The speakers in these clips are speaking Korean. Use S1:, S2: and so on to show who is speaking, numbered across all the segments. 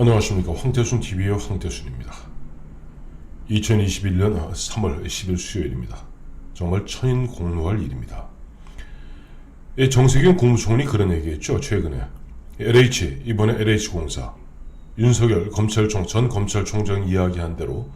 S1: 안녕하십니까. 황태순 TV의 황태순입니다. 2021년 3월 10일 수요일입니다. 정말 천인공노할 일입니다. 정세균 국무총리 그런 얘기했죠. 최근에 LH, 이번에 LH공사 윤석열 전 검찰총장 이야기한 대로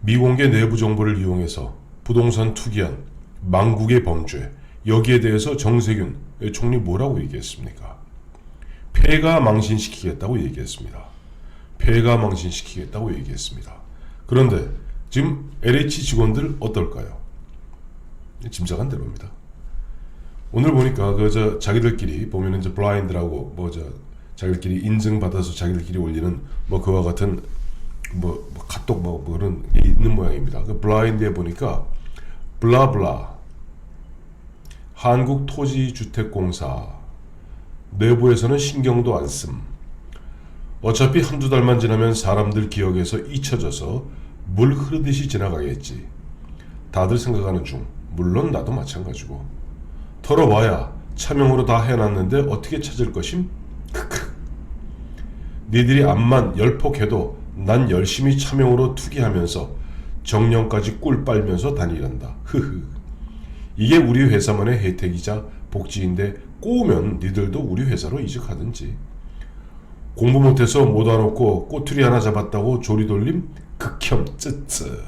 S1: 미공개 내부 정보를 이용해서 부동산 투기한 망국의 범죄, 여기에 대해서 정세균 총리 뭐라고 얘기했습니까? 폐가 망신시키겠다고 얘기했습니다. 폐가 망신시키겠다고 얘기했습니다. 그런데 지금 LH 직원들 어떨까요? 짐작한 대로입니다. 오늘 보니까 자기들끼리 보면은 이제 블라인드라고 자기들끼리 인증받아서 자기들끼리 올리는 그와 같은 카톡 그런 게 있는 모양입니다. 그 블라인드에 보니까 블라블라 한국토지주택공사 내부에서는 신경도 안 씀. 어차피 한두 달만 지나면 사람들 기억에서 잊혀져서 물 흐르듯이 지나가겠지. 다들 생각하는 중. 물론 나도 마찬가지고. 털어봐야 차명으로 다 해놨는데 어떻게 찾을 것임? 크크. 니들이 암만 열폭해도 난 열심히 차명으로 투기하면서 정년까지 꿀 빨면서 다니란다. 흐흐. 이게 우리 회사만의 혜택이자 복지인데 꼬우면 니들도 우리 회사로 이직하든지. 공부 못해서 못 와놓고 꼬투리 하나 잡았다고 조리돌림? 극혐 쯔쯔.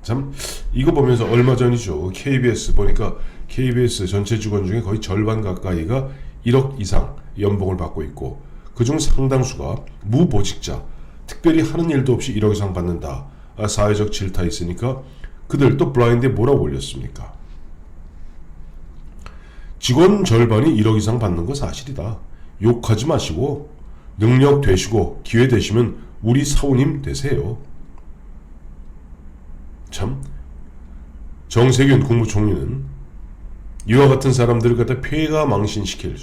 S1: 참 이거 보면서 얼마 전이죠. KBS 보니까 KBS 전체 직원 중에 거의 절반 가까이가 1억 이상 연봉을 받고 있고 그중 상당수가 무보직자, 특별히 하는 일도 없이 1억 이상 받는다. 사회적 질타 있으니까 그들 또 블라인드에 뭐라고 올렸습니까? 직원 절반이 1억 이상 받는 거 사실이다. 욕하지 마시고 능력 되시고 기회 되시면 우리 사우님 되세요. 참 정세균 국무총리는 이와 같은 사람들을 갖다 폐가 망신시킬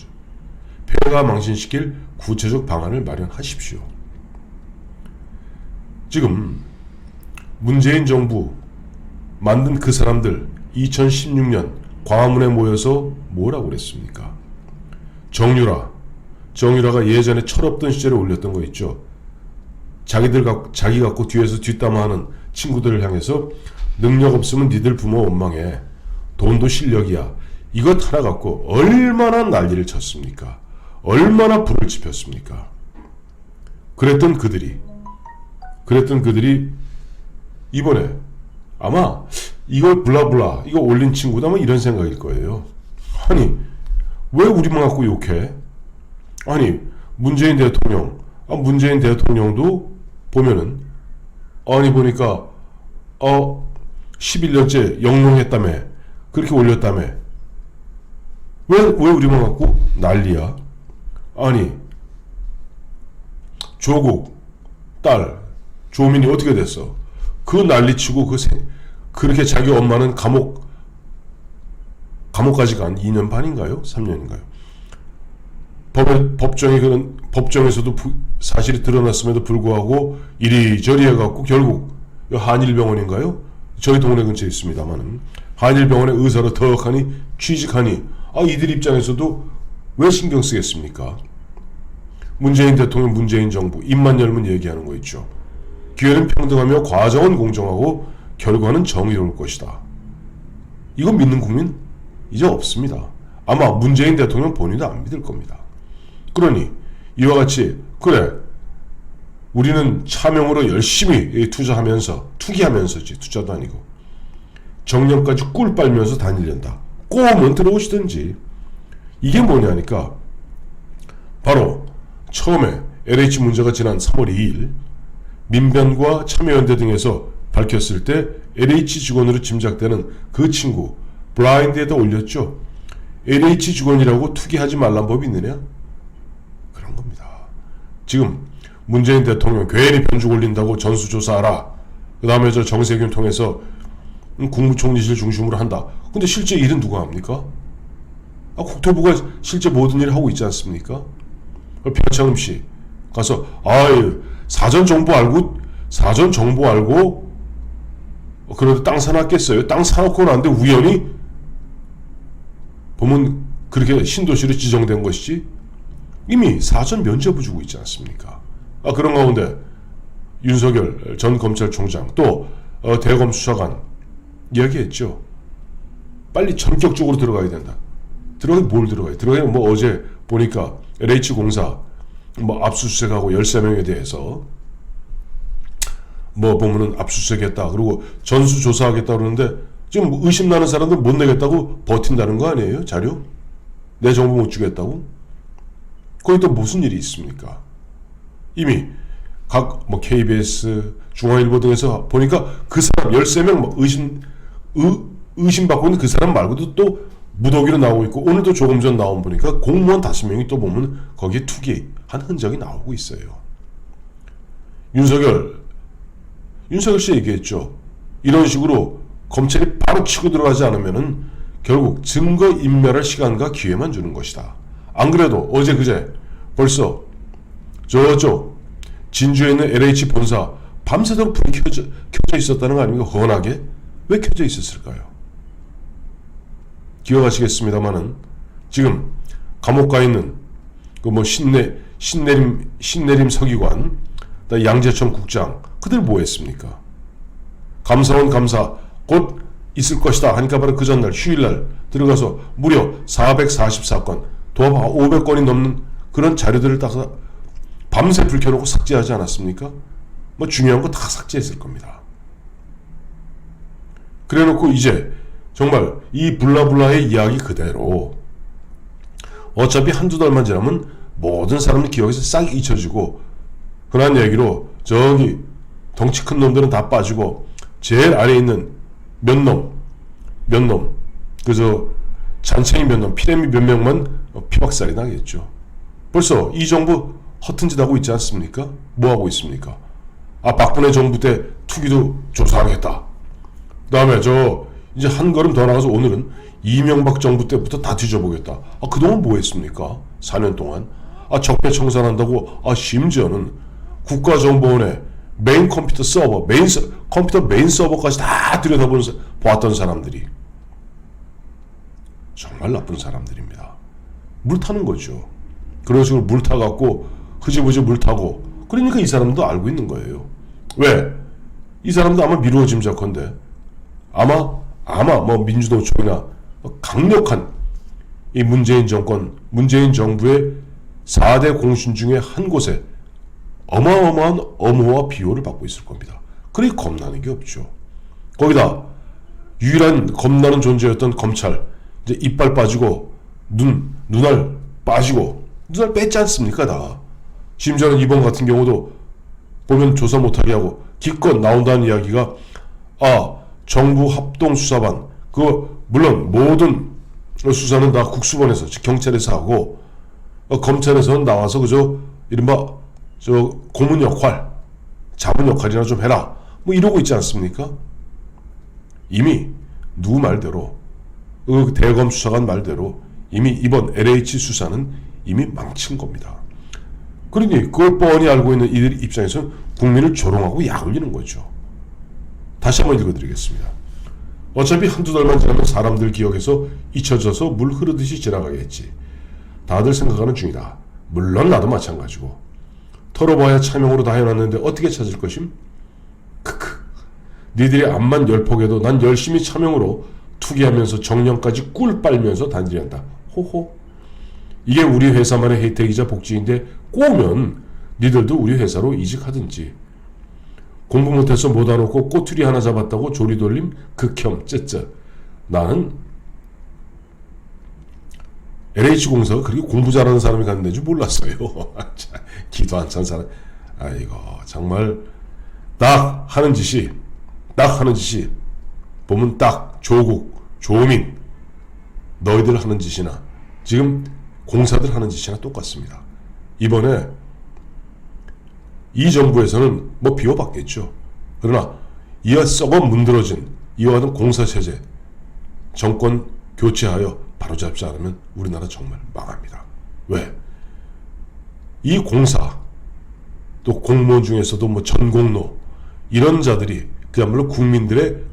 S1: 구체적 방안을 마련하십시오. 지금 문재인 정부 만든 그 사람들 2016년 광화문에 모여서 뭐라고 그랬습니까? 정유라가 예전에 철없던 시절에 올렸던 거 있죠. 자기 갖고 뒤에서 뒷담화하는 친구들을 향해서 능력 없으면 니들 부모 원망해. 돈도 실력이야. 이것 하나 갖고 얼마나 난리를 쳤습니까? 얼마나 불을 지폈습니까? 그랬던 그들이 이번에 아마 이걸 블라블라 이거 올린 친구도 아마 이런 생각일 거예요. 아니 왜 우리만 갖고 욕해? 아니 문재인 대통령도 보면은 아니 보니까 11년째 영롱했다며 그렇게 올렸다며 왜 우리만 갖고 난리야? 아니 조국 딸 조민이 어떻게 됐어? 그 난리치고 그렇게 자기 엄마는 감옥까지 간 2년 반인가요? 3년인가요? 법정에서도 사실이 드러났음에도 불구하고 이리저리 해갖고 결국 한일병원인가요? 저희 동네 근처에 있습니다만은 한일병원에 의사로 덕하니 취직하니 이들 입장에서도 왜 신경 쓰겠습니까? 문재인 대통령, 문재인 정부 입만 열면 얘기하는 거 있죠. 기회는 평등하며 과정은 공정하고 결과는 정의로울 것이다. 이거 믿는 국민 이제 없습니다. 아마 문재인 대통령 본인도 안 믿을 겁니다. 그러니 이와 같이 그래 우리는 차명으로 열심히 투기하면서지 투자도 아니고 정년까지 꿀 빨면서 다니련다. 꼬우면 들어오시든지. 이게 뭐냐니까 바로 처음에 LH 문제가 지난 3월 2일 민변과 참여연대 등에서 밝혔을 때 LH 직원으로 짐작되는 그 친구 블라인드에다 올렸죠. LH 직원이라고 투기하지 말란 법이 있느냐? 그런 겁니다. 지금 문재인 대통령 괜히 변죽 올린다고 전수조사하라. 그 다음에 정세균 통해서 국무총리실 중심으로 한다. 근데 실제 일은 누가 합니까? 국토부가 실제 모든 일을 하고 있지 않습니까? 변창흠씨 가서 사전 정보 알고 그래도 땅 사놨겠어요? 땅 사놓고 나는데 우연히 보면 그렇게 신도시로 지정된 것이지 이미 사전 면접을 주고 있지 않습니까? 그런 가운데 윤석열 전 검찰총장 또 대검 수사관 이야기했죠. 빨리 전격적으로 들어가야 된다. 들어가기 뭘 들어가요? 들어가면 뭐 어제 보니까 LH공사 뭐 압수수색하고 13명에 대해서 뭐 보면은 압수수색했다. 그리고 전수조사하겠다 그러는데 지금 뭐 의심나는 사람들 못 내겠다고 버틴다는 거 아니에요? 자료? 내 정보 못 주겠다고? 거기 또 무슨 일이 있습니까? 이미 각 뭐 KBS, 중앙일보 등에서 보니까 그 사람 13명 뭐 의심받고 있는 그 사람 말고도 또 무더기로 나오고 있고, 오늘도 조금 전 나온 보니까 공무원 5명이 또 보면 거기에 투기한 흔적이 나오고 있어요. 윤석열 씨 얘기했죠. 이런 식으로 검찰이 바로 치고 들어가지 않으면은 결국 증거 인멸할 시간과 기회만 주는 것이다. 안 그래도 어제 그제 벌써 저쪽 진주에 있는 LH 본사 밤새도록 불이 켜져 있었다는 거 아닙니까? 훤하게. 왜 켜져 있었을까요? 기억하시겠습니다만은 지금 감옥 가 있는 그 뭐 신내림 서기관, 양재천 국장, 그들 뭐 했습니까? 감사원 감사 곧 있을 것이다 하니까 바로 그 전날 휴일날 들어가서 무려 444건, 도합 500건이 넘는 그런 자료들을 따서 밤새 불 켜놓고 삭제하지 않았습니까? 뭐 중요한 거 다 삭제했을 겁니다. 그래놓고 이제 정말 이 블라블라의 이야기 그대로 어차피 한두 달만 지나면 모든 사람들 기억에서 싹 잊혀지고, 흔한 얘기로 저기 덩치 큰 놈들은 다 빠지고 제일 아래에 있는 몇 놈 그저 잔챙이 몇 놈, 피레미 몇 명만 피박살이 나겠죠. 벌써 이 정부 허튼 짓 하고 있지 않습니까? 뭐 하고 있습니까? 박근혜 정부 때 투기도 조사하겠다. 그 다음에 이제 한 걸음 더 나가서 오늘은 이명박 정부 때부터 다 뒤져보겠다. 그동안 뭐 했습니까? 4년 동안. 적폐청산한다고, 심지어는 국가정보원의 메인 컴퓨터 서버, 컴퓨터 메인 서버까지 다 들여다보았던 사람들이 정말 나쁜 사람들입니다. 물 타는 거죠. 그런 식으로 물 타갖고 흐지부지 물 타고, 그러니까 이 사람도 알고 있는 거예요. 왜? 이 사람도 아마 미루어짐작컨대 아마 뭐 민주노총이나 강력한 이 문재인 정부의 4대 공신 중에 한 곳에 어마어마한 엄호와 비호를 받고 있을 겁니다. 그래 겁나는 게 없죠. 거기다 유일한 겁나는 존재였던 검찰, 이제 이빨 빠지고 눈알 빠지고, 눈알 뺐지 않습니까? 다. 심지어는 이번 같은 경우도 보면 조사 못하게 하고 기껏 나온다는 이야기가 정부 합동수사반, 물론 모든 수사는 다 국수본에서, 즉 경찰에서 하고, 검찰에서는 나와서 그저 이른바 고문 역할, 자문 역할이나 좀 해라, 뭐 이러고 있지 않습니까? 이미 누구 말대로, 대검 수사관 말대로 이미 이번 LH 수사는 이미 망친 겁니다. 그러니 그걸 뻔히 알고 있는 이들 입장에서는 국민을 조롱하고 약올리는 거죠. 다시 한번 읽어드리겠습니다. 어차피 한두 달만 지나면 사람들 기억에서 잊혀져서 물 흐르듯이 지나가겠지. 다들 생각하는 중이다. 물론 나도 마찬가지고. 털어봐야 차명으로 다 해놨는데 어떻게 찾을 것임? 크크. 니들이 암만 열폭해도 난 열심히 차명으로 투기하면서 정년까지 꿀 빨면서 단지한다. 호호. 이게 우리 회사만의 혜택이자 복지인데 꼬우면 니들도 우리 회사로 이직하든지. 공부 못해서 못 와놓고 꼬투리 하나 잡았다고 조리돌림 극혐 쯧쯧. 나는 LH공사가 그렇게 공부 잘하는 사람이 갔는 줄 몰랐어요. 기도 안 찬 사람. 아이고 정말 딱 하는 짓이 보면 딱 조국, 조민 너희들 하는 짓이나 지금 공사들 하는 짓이나 똑같습니다. 이번에 이 정부에서는 뭐 비호받겠죠. 그러나 이와 썩어 문드러진 이와 같은 공사체제 정권 교체하여 바로잡지 않으면 우리나라 정말 망합니다. 왜? 이 공사 또 공무원 중에서도 뭐 전공로 이런 자들이 그야말로 국민들의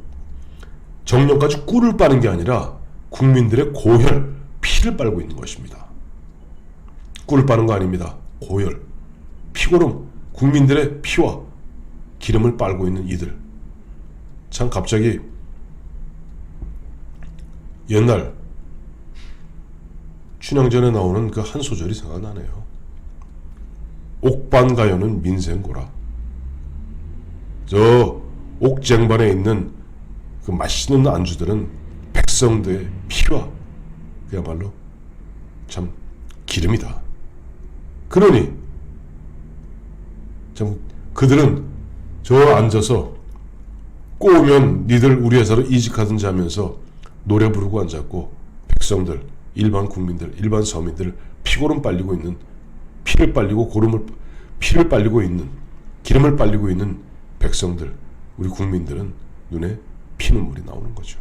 S1: 정년까지 꿀을 빠는 게 아니라 국민들의 고혈, 피를 빨고 있는 것입니다. 꿀을 빠는 거 아닙니다. 고열, 피고름, 국민들의 피와 기름을 빨고 있는 이들. 참 갑자기 옛날 춘향전에 나오는 그 한 소절이 생각나네요. 옥반가요는 민생고라. 저 옥쟁반에 있는 그 맛있는 안주들은 백성들의 피와 그야말로 참 기름이다. 그러니 참 그들은 저 앉아서 꼬우면 니들 우리 회사로 이직하든지 하면서 노래 부르고 앉았고, 백성들, 일반 국민들, 일반 서민들 피고름 빨리고 있는, 피를 빨리고 피를 빨리고 있는, 기름을 빨리고 있는 백성들, 우리 국민들은 눈에 피눈물이 나오는 거죠.